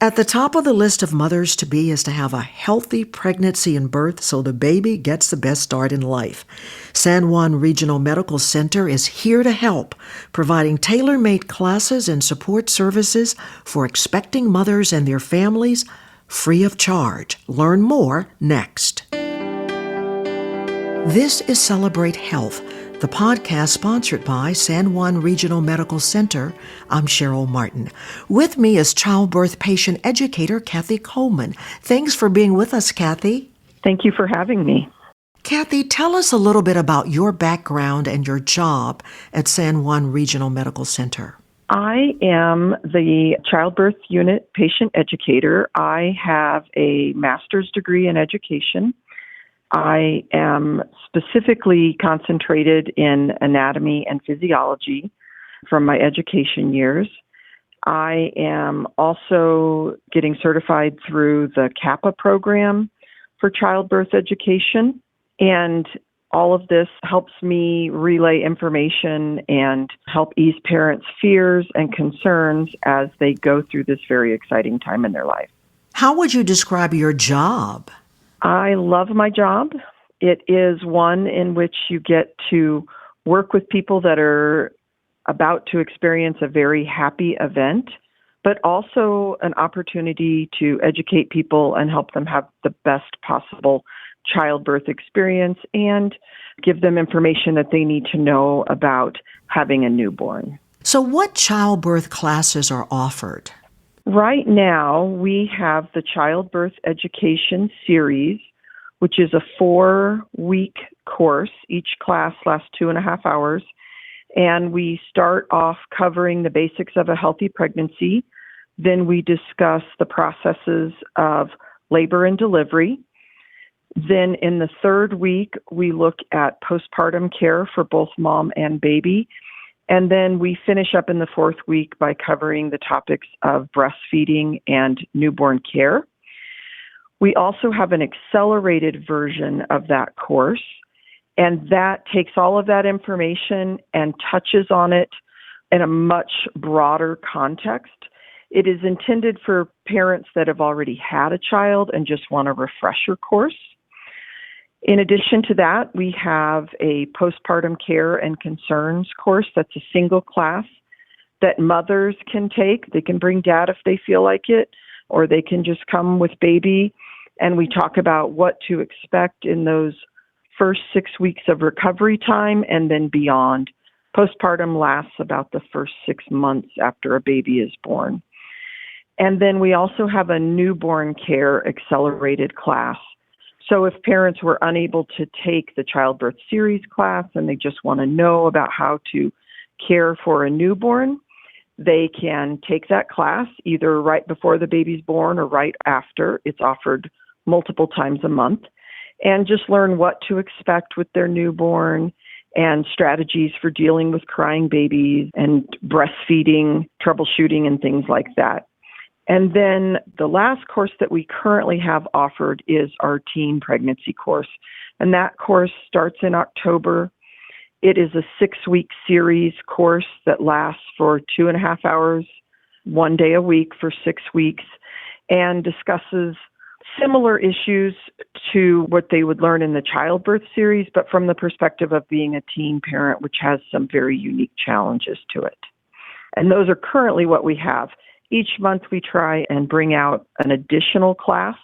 At the top of the list of mothers-to-be is to have a healthy pregnancy and birth so the baby gets the best start in life. San Juan Regional Medical Center is here to help, providing tailor-made classes and support services for expecting mothers and their families free of charge. Learn more next. This is Celebrate Health, the podcast sponsored by San Juan Regional Medical Center. I'm Cheryl Martin. With me is childbirth patient educator Kathy Coleman. Thanks for being with us, Kathy. Thank you for having me. Kathy, tell us a little bit about your background and your job at San Juan Regional Medical Center. I am the childbirth unit patient educator. I have a master's degree in education. I am specifically concentrated in anatomy and physiology from my education years. I am also getting certified through the CAPA program for childbirth education, and all of this helps me relay information and help ease parents' fears and concerns as they go through this very exciting time in their life. How would you describe your job? I love my job. It is one in which you get to work with people that are about to experience a very happy event, but also an opportunity to educate people and help them have the best possible childbirth experience and give them information that they need to know about having a newborn. So what childbirth classes are offered? Right now, we have the Childbirth Education series, which is a 4-week course. Each class lasts 2.5 hours. And we start off covering the basics of a healthy pregnancy. Then we discuss the processes of labor and delivery. Then in the 3rd week, we look at postpartum care for both mom and baby. And then we finish up in the 4th week by covering the topics of breastfeeding and newborn care. We also have an accelerated version of that course, and that takes all of that information and touches on it in a much broader context. It is intended for parents that have already had a child and just want a refresher course. In addition to that, we have a postpartum care and concerns course that's a single class that mothers can take. They can bring dad if they feel like it, or they can just come with baby. And we talk about what to expect in those first 6 weeks of recovery time and then beyond. Postpartum lasts about the first 6 months after a baby is born. And then we also have a newborn care accelerated class. So if parents were unable to take the childbirth series class and they just want to know about how to care for a newborn, they can take that class either right before the baby's born or right after. It's offered multiple times a month, and just learn what to expect with their newborn and strategies for dealing with crying babies and breastfeeding, troubleshooting, and things like that. And then the last course that we currently have offered is our teen pregnancy course. And that course starts in October. It is a 6-week series course that lasts for 2.5 hours, 1 day a week for 6 weeks, and discusses similar issues to what they would learn in the childbirth series, but from the perspective of being a teen parent, which has some very unique challenges to it. And those are currently what we have. Each month we try and bring out an additional class.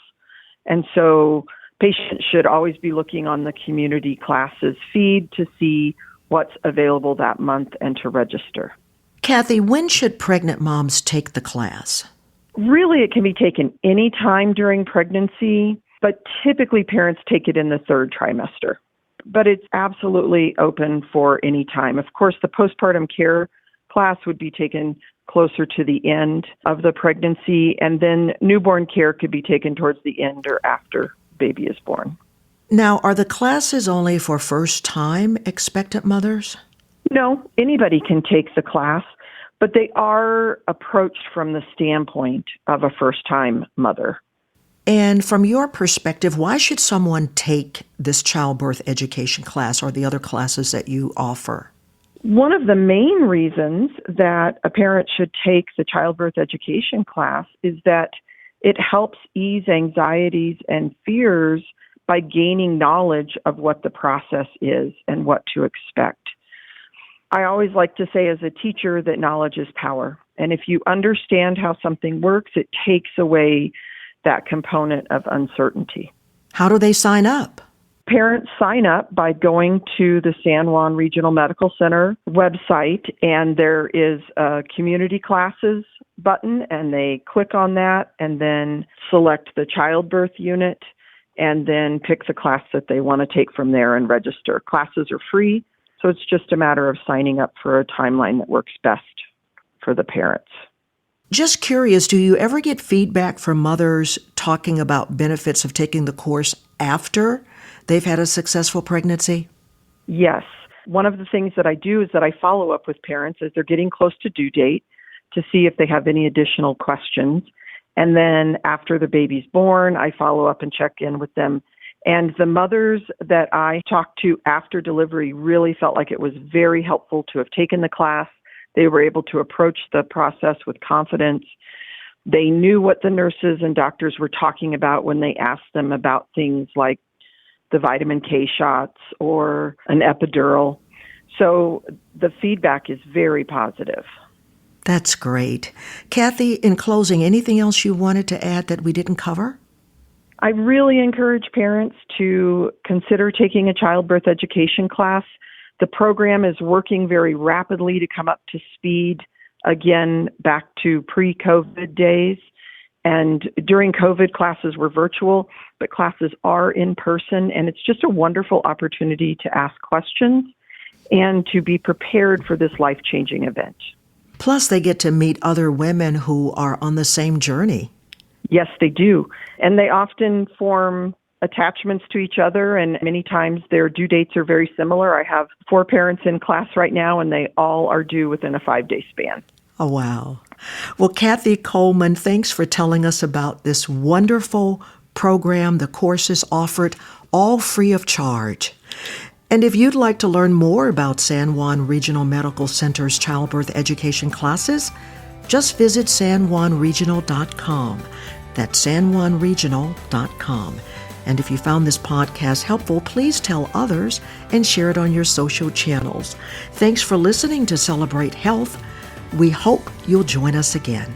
And so patients should always be looking on the community classes feed to see what's available that month and to register. Kathy, when should pregnant moms take the class? Really, it can be taken any time during pregnancy, but typically parents take it in the 3rd trimester. But it's absolutely open for any time. Of course, the postpartum care class would be taken closer to the end of the pregnancy, and then newborn care could be taken towards the end or after baby is born. Now, are the classes only for first-time expectant mothers? No, anybody can take the class, but they are approached from the standpoint of a first-time mother. And from your perspective, why should someone take this childbirth education class or the other classes that you offer? One of the main reasons that a parent should take the childbirth education class is that It helps ease anxieties and fears by gaining knowledge of what the process is and what to expect. I always like to say as a teacher that knowledge is power. And if you understand how something works, it takes away that component of uncertainty. How do they sign up? Parents sign up by going to the San Juan Regional Medical Center website, and there is a community classes button, and they click on that and then select the childbirth unit and then pick the class that they want to take from there and register. Classes are free, so it's just a matter of signing up for a timeline that works best for the parents. Just curious, do you ever get feedback from mothers talking about benefits of taking the course after they've had a successful pregnancy? Yes. One of the things that I do is that I follow up with parents as they're getting close to due date to see if they have any additional questions. And then after the baby's born, I follow up and check in with them. And the mothers that I talked to after delivery really felt like it was very helpful to have taken the class. They were able to approach the process with confidence. They knew what the nurses and doctors were talking about when they asked them about things like the vitamin K shots or an epidural. So the feedback is very positive. That's great. Kathy, in closing, anything else you wanted to add that we didn't cover? I really encourage parents to consider taking a childbirth education class. The program is working very rapidly to come up to speed, again, back to pre-COVID days. And during COVID, classes were virtual, but classes are in person. And it's just a wonderful opportunity to ask questions and to be prepared for this life-changing event. Plus, they get to meet other women who are on the same journey. Yes, they do. And they often form attachments to each other, and many times their due dates are very similar. I have 4 parents in class right now, and they all are due within a 5-day span. Oh, wow. Well, Kathy Coleman, thanks for telling us about this wonderful program. The courses offered, all free of charge. And if you'd like to learn more about San Juan Regional Medical Center's childbirth education classes, just visit sanjuanregional.com. That's sanjuanregional.com. And if you found this podcast helpful, please tell others and share it on your social channels. Thanks for listening to Celebrate Health. We hope you'll join us again.